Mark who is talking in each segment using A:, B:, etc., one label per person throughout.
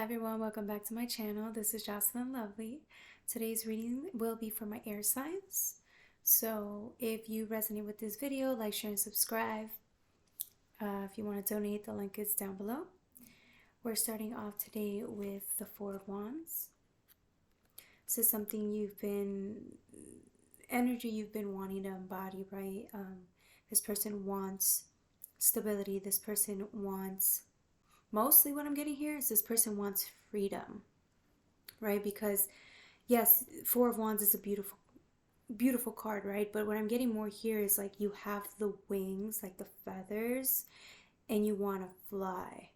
A: Hi everyone, welcome back to my channel. This is Jocelyn Lovely. Today's reading will be for my air signs. So if you resonate with this video, like, share, and subscribe. If you want to donate, the link is down below. We're starting off today with the Four of Wands. This is something energy you've been wanting to embody, right? This person wants stability. This person wants, mostly what I'm getting here is this person wants freedom, right? Because yes, Four of Wands is a beautiful card, right? But what I'm getting more here is like you have the wings, like the feathers, and you want to fly.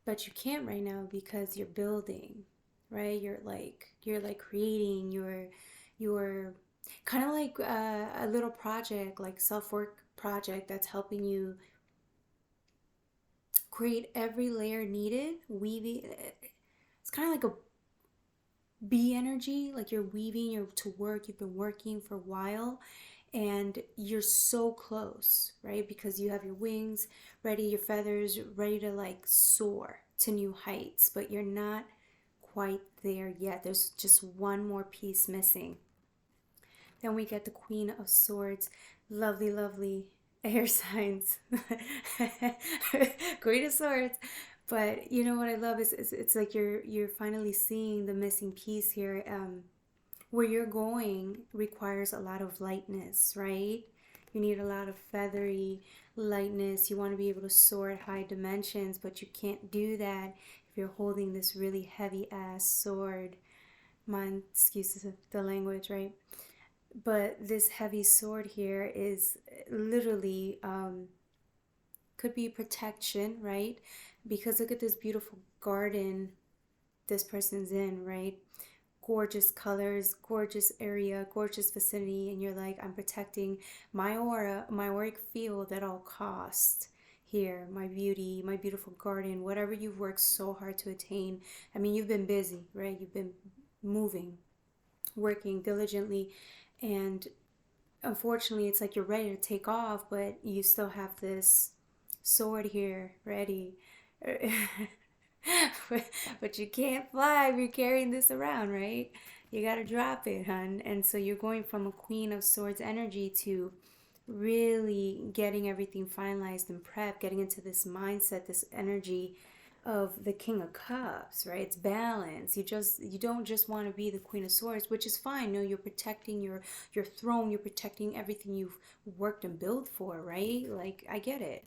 A: But you can't right now because you're building, right? You're like creating, you're kind of like a little project, like self-work project that's helping you create every layer needed, weaving. It's kind of like a bee energy, like you're weaving, you're to work, you've been working for a while, and you're so close, right? Because you have your wings ready, your feathers ready to like soar to new heights, but you're not quite there yet. There's just one more piece missing. Then we get the Queen of Swords. Lovely, lovely air signs. Queen of Swords. But you know what I love is it's like you're finally seeing the missing piece here. Where you're going requires a lot of lightness, right? You need a lot of feathery lightness. You want to be able to soar at high dimensions, but you can't do that if you're holding this really heavy ass sword. Mind, excuses the language, right? But this heavy sword here is literally could be protection, right? Because look at this beautiful garden this person's in, right? Gorgeous colors, gorgeous area, gorgeous vicinity, and you're like, I'm protecting my aura, my auric field at all cost here, my beauty, my beautiful garden, whatever you've worked so hard to attain. I mean, you've been busy, right? You've been moving, working diligently, and unfortunately it's like you're ready to take off, but you still have this sword here ready. But you can't fly if you're carrying this around, right? You gotta drop it, hun. And so you're going from a Queen of Swords energy to really getting everything finalized and prepped, getting into this mindset, this energy of the King of Cups, right? It's balance. You don't just want to be the Queen of Swords, which is fine. No, you're protecting your throne, you're protecting everything you've worked and built for, right? Like, I get it.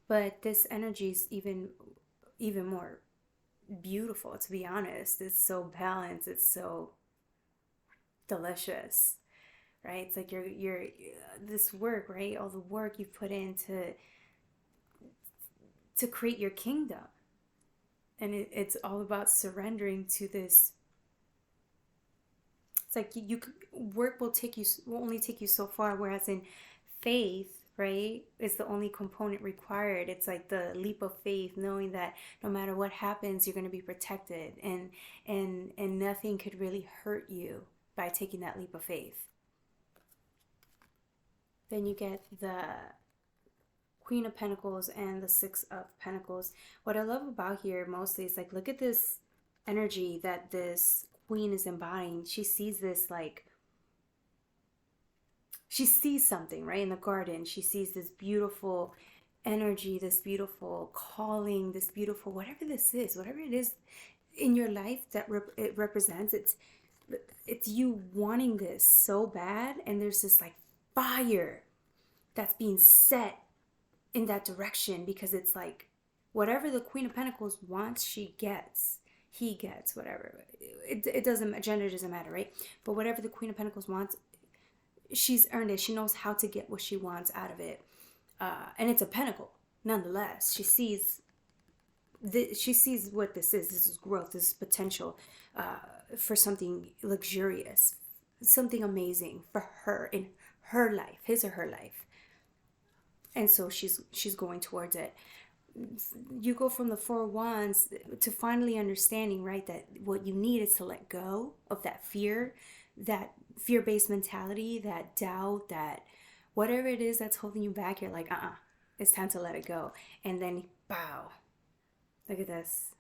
A: But this energy is even more beautiful, to be honest. It's so balanced, it's so delicious, right? It's like you're this work, right? All the work you've put into to create your kingdom, and it's all about surrendering to this. It's like you work will only take you so far, whereas in faith, right, is the only component required. It's like the leap of faith, knowing that no matter what happens, you're going to be protected, and nothing could really hurt you by taking that leap of faith. Then you get the Queen of Pentacles and the Six of Pentacles. What I love about here mostly is like, look at this energy that this queen is embodying. She sees this, like, she sees something, right? In the garden, she sees this beautiful energy, this beautiful calling, this beautiful, whatever this is, whatever it is in your life that it represents. It's you wanting this so bad, and there's this like fire that's being set in that direction, because it's like whatever the Queen of Pentacles wants, she gets, he gets, whatever. It doesn't, gender doesn't matter, right? But whatever the Queen of Pentacles wants, she's earned it. She knows how to get what she wants out of it, and it's a pentacle nonetheless. She sees what this is. This is growth. This is potential for something luxurious, something amazing for her in her life, his or her life. And so she's going towards it. You go from the Four of Wands to finally understanding, right, that what you need is to let go of that fear-based mentality, that doubt, that whatever it is that's holding you back. You're like, it's time to let it go. And then bow, Look at this.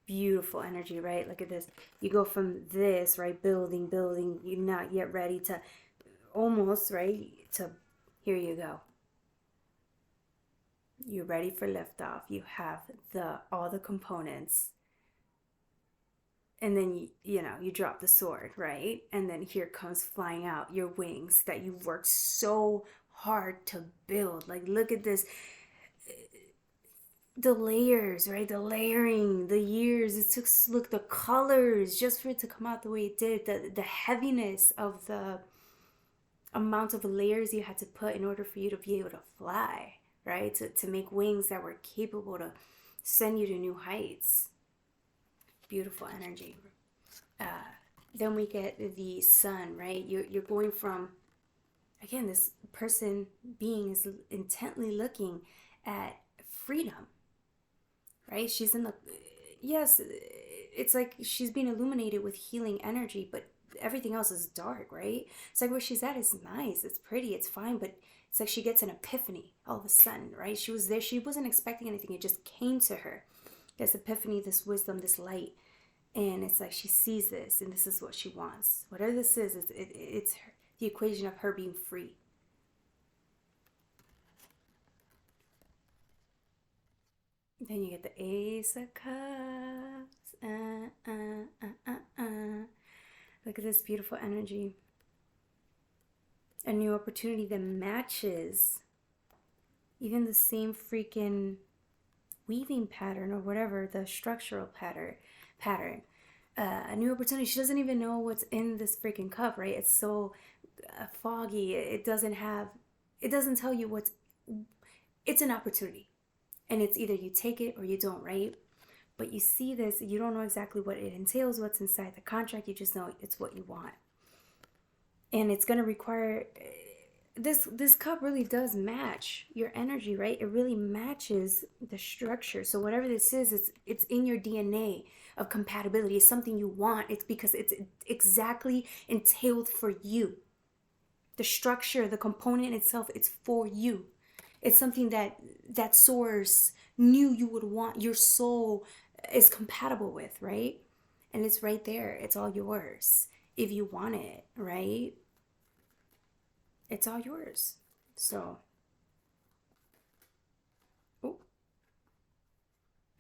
A: Beautiful energy, right? Look at this. You go from this, right? Building, you're not yet ready to almost, right? To here you go. You're ready for liftoff. You have the all the components. And then you drop the sword, right? And then here comes flying out your wings that you worked so hard to build. Like look at this, the layers, right? The layering, the years it took. Look, the colors, just for it to come out the way it did, the heaviness of the amount of layers you had to put in order for you to be able to fly, right? To make wings that were capable to send you to new heights. Beautiful energy. uh, then we get the sun, right? You're going from, again, this person being is intently looking at freedom, right? She's in the, yes, it's like she's being illuminated with healing energy, but everything else is dark, right? It's like where she's at is nice, it's pretty, it's fine, but it's like she gets an epiphany all of a sudden, right? She was there, she wasn't expecting anything, it just came to her. This epiphany, this wisdom, this light. And it's like she sees this and this is what she wants. Whatever this is, it's her, the equation of her being free. Then you get the Ace of Cups. Look at this beautiful energy. A new opportunity that matches even the same freaking weaving pattern or whatever, the structural pattern. A new opportunity. She doesn't even know what's in this freaking cup, right? It's so foggy. It doesn't tell you what's, it's an opportunity. And it's either you take it or you don't, right? But you see this, you don't know exactly what it entails, what's inside the contract. You just know it's what you want. And it's going to require, this cup really does match your energy, right? It really matches the structure. So whatever this is, it's in your DNA of compatibility. It's something you want. It's because it's exactly entailed for you. The structure, the component itself, it's for you. It's something that source knew you would want. Your soul is compatible with, right? And it's right there. It's all yours if you want it, right? It's all yours. So, oh,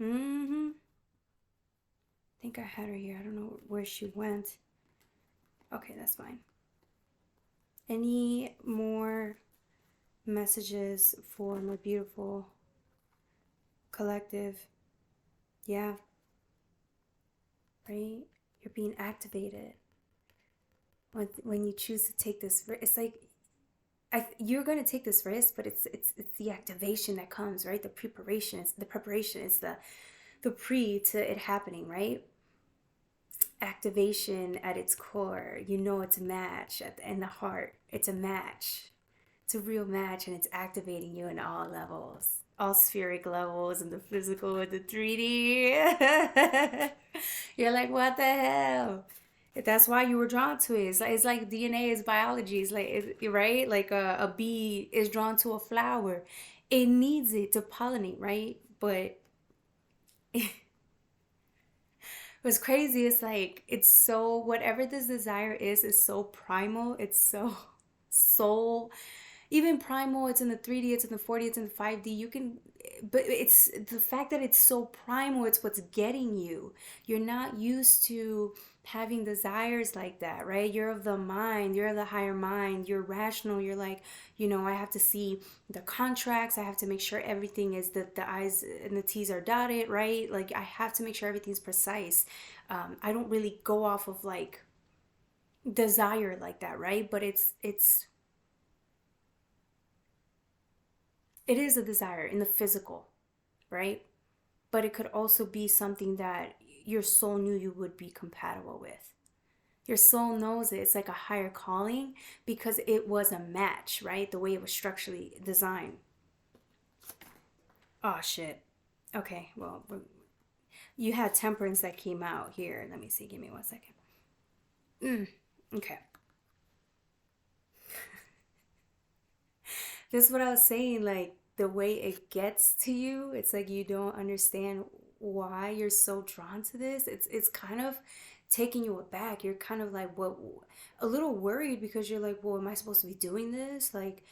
A: I think I had her here. I don't know where she went. Okay, that's fine. Any more messages for my beautiful collective? Yeah, right? You're being activated. When you choose to take this, it's like you're going to take this risk, but it's the activation that comes, right? The preparation, it's the preparation, it's the pre to it happening, right? Activation at its core, it's a match in the heart. It's a match. It's a real match, and it's activating you in all levels, all spheric levels, and the physical and the 3D. You're like, what the hell? That's why you were drawn to it. It's like DNA is biology. It's like, right? Like a bee is drawn to a flower. It needs it to pollinate, right? But what's crazy is like, it's so, whatever this desire is so primal. It's so soul, even primal. It's in the 3D, it's in the 4D, it's in the 5D. You can, but it's the fact that it's so primal, it's what's getting you. You're not used to having desires like that, right? You're of the mind, you're of the higher mind, you're rational. You're like, I have to see the contracts, I have to make sure everything is, the I's and the T's are dotted, right? Like, I have to make sure everything's precise. I don't really go off of like desire like that, right? But it is a desire in the physical, right? But it could also be something that your soul knew you would be compatible with. Your soul knows it. It's like a higher calling because it was a match, right? The way it was structurally designed. Oh, shit. Okay, well, you had temperance that came out here. Let me see. Give me 1 second. Okay. This is what I was saying. Like, the way it gets to you, it's like you don't understand why you're so drawn to this. It's kind of taking you aback. You're kind of like, what, a little worried, because you're like, well, am I supposed to be doing this? Like,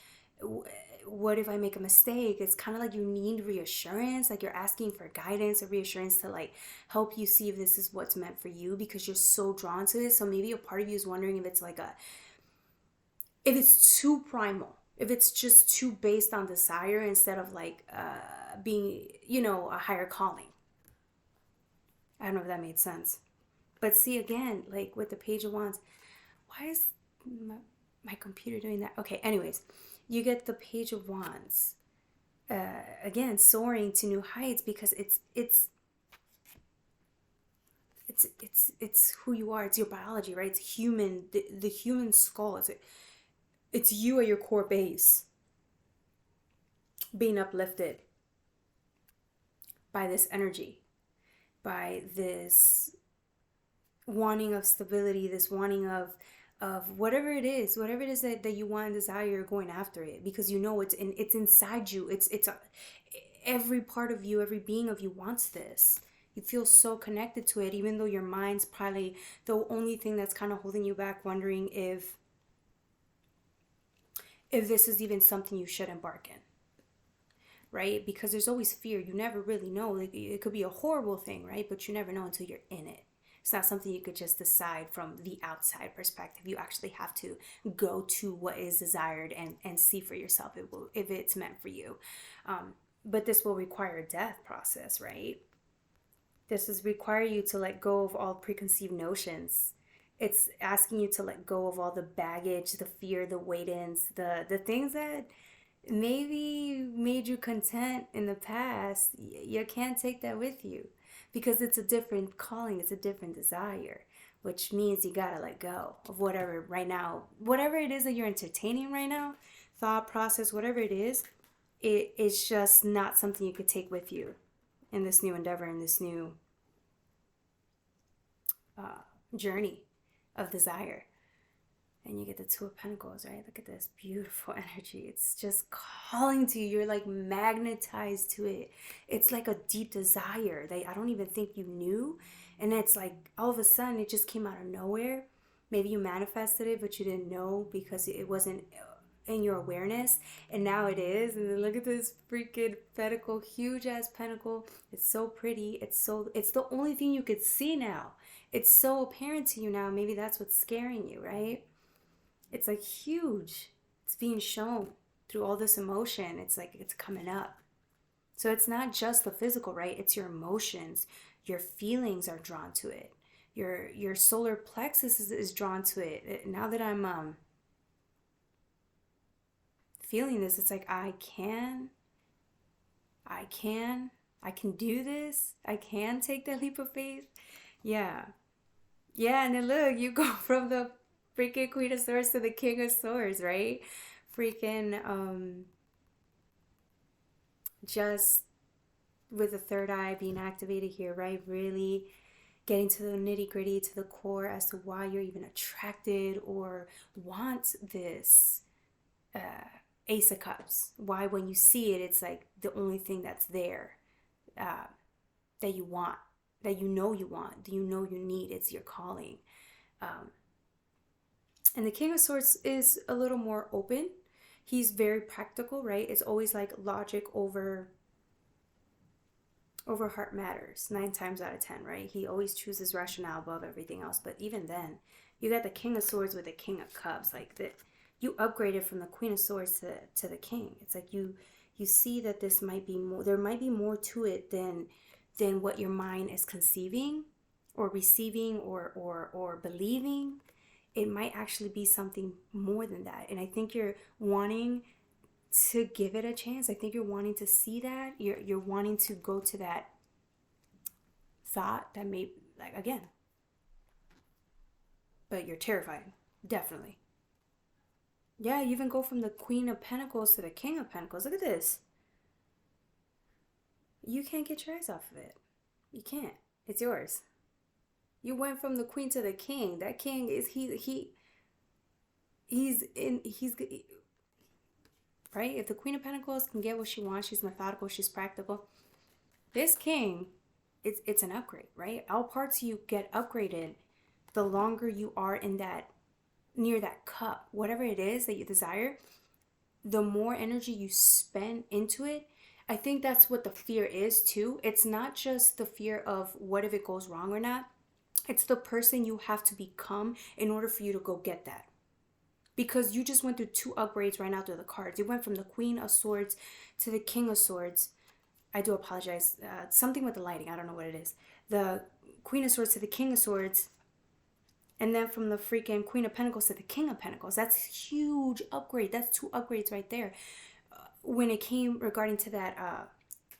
A: what if I make a mistake? It's kind of like you need reassurance, like you're asking for guidance or reassurance to like help you see if this is what's meant for you, because you're so drawn to it. So maybe a part of you is wondering if it's like a, if it's too primal, if it's just too based on desire instead of like being, a higher calling. I don't know if that made sense. But see, again, like with the Page of Wands, why is my computer doing that? Okay, anyways, you get the Page of Wands. Again, soaring to new heights, because it's who you are. It's your biology, right? It's human, the human skull. It's you at your core base being uplifted by this energy, by this wanting of stability, this wanting of whatever it is that you want and desire. You're going after it because you know it's inside you. Every part of you, every being of you wants this. You feel so connected to it, even though your mind's probably the only thing that's kind of holding you back, wondering if this is even something you should embark in, right? Because there's always fear. You never really know. Like, it could be a horrible thing, right? But you never know until you're in it. It's not something you could just decide from the outside perspective. You actually have to go to what is desired and see for yourself if it's meant for you. But this will require a death process, right? This is require you to let go of all preconceived notions. It's asking you to let go of all the baggage, the fear, the wait-ins, the things that maybe made you content in the past. You can't take that with you, because it's a different calling, it's a different desire, which means you gotta let go of whatever right now, whatever it is that you're entertaining right now, thought process, whatever it is just not something you could take with you in this new endeavor, in this new journey of desire. And you get the Two of Pentacles, right? Look at this beautiful energy. It's just calling to you. You're like magnetized to it. It's like a deep desire that I don't even think you knew. And it's like all of a sudden it just came out of nowhere. Maybe you manifested it, but you didn't know because it wasn't in your awareness. And now it is. And then look at this freaking pentacle, huge ass pentacle. It's so pretty. It's the only thing you could see now. It's so apparent to you now. Maybe that's what's scaring you, right? It's like huge. It's being shown through all this emotion. It's like it's coming up. So it's not just the physical, right? It's your emotions. Your feelings are drawn to it. Your solar plexus is drawn to it. Now that I'm feeling this, it's like I can do this. I can take that leap of faith. Yeah. Yeah, and then look, you go from the freaking Queen of Swords to the King of Swords, right? Freaking, just with the third eye being activated here, right? Really getting to the nitty gritty, to the core as to why you're even attracted or want this Ace of Cups. Why, when you see it, it's like the only thing that's there that you want, that you know you want, that you know you need. It's your calling. And the King of Swords is a little more open. He's very practical, right? It's always like logic over heart matters 9 times out of 10, right? He always chooses rationale above everything else. But even then, you got the King of Swords with the King of Cups. Like that, you upgraded from the Queen of Swords to the King. It's like you see that this might be more. There might be more to it than what your mind is conceiving or receiving or believing. It might actually be something more than that. And I think you're wanting to give it a chance. I think you're wanting to see that. You're wanting to go to that thought that may, like, again. But you're terrified. Definitely. Yeah, you even go from the Queen of Pentacles to the King of Pentacles. Look at this. You can't get your eyes off of it. You can't. It's yours. You went from the Queen to the King. That King is he's right? If the Queen of Pentacles can get what she wants, she's methodical, she's practical. This King it's an upgrade, right? All parts of you get upgraded the longer you are in that, near that cup, whatever it is that you desire. The more energy you spend into it. I think that's what the fear is too. It's not just the fear of what if it goes wrong or not. It's the person you have to become in order for you to go get that. Because you just went through two upgrades right now through the cards. You went from the Queen of Swords to the King of Swords. I do apologize. Something with the lighting. I don't know what it is. The Queen of Swords to the King of Swords. And then from the freaking Queen of Pentacles to the King of Pentacles. That's a huge upgrade. That's two upgrades right there. When it came regarding to that,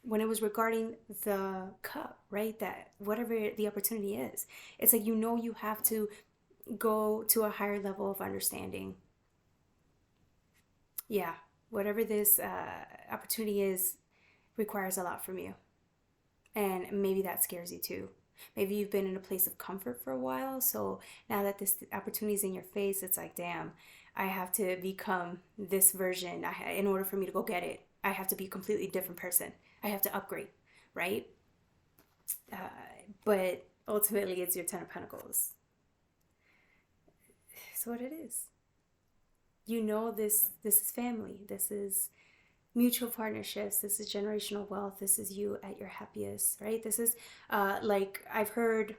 A: when it was regarding the cup, right? That whatever the opportunity is, it's like, you have to go to a higher level of understanding. Yeah, whatever this opportunity is requires a lot from you. And maybe that scares you too. Maybe you've been in a place of comfort for a while. So now that this opportunity is in your face, it's like, damn, I have to become this version. In order for me to go get it, I have to be a completely different person. I have to upgrade, right? Uh, but ultimately, it's your Ten of Pentacles. It's what it is. This is family. This is mutual partnerships. This is generational wealth. This is you at your happiest, right? This is like I've heard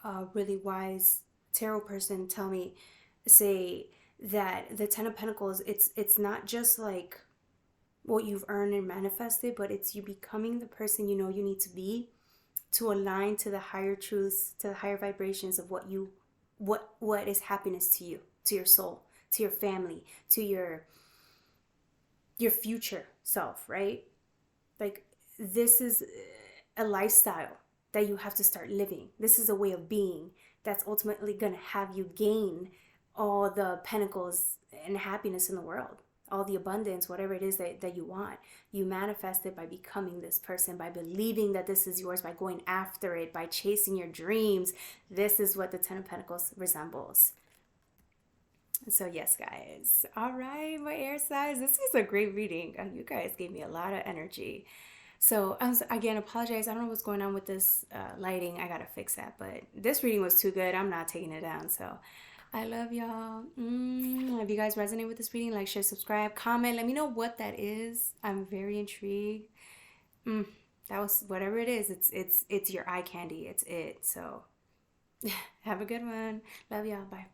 A: a really wise tarot person say that the Ten of Pentacles, it's not just like what you've earned and manifested, but it's you becoming the person you need to be to align to the higher truths, to the higher vibrations of what is happiness to you, to your soul, to your family, to your future self, right? Like, this is a lifestyle that you have to start living. This is a way of being that's ultimately going to have you gain all the pentacles and happiness in the world, all the abundance, whatever it is that you want. You manifest it by becoming this person, by believing that this is yours, by going after it, by chasing your dreams. This is what the Ten of Pentacles resembles. So yes, guys. All right, my air signs. This was a great reading. You guys gave me a lot of energy. So again, apologize. I don't know what's going on with this lighting. I gotta fix that. But this reading was too good. I'm not taking it down. So I love y'all. If you guys resonate with this reading, like, share, subscribe, comment. Let me know what that is. I'm very intrigued. That was whatever it is. It's your eye candy. It's it. So have a good one. Love y'all. Bye.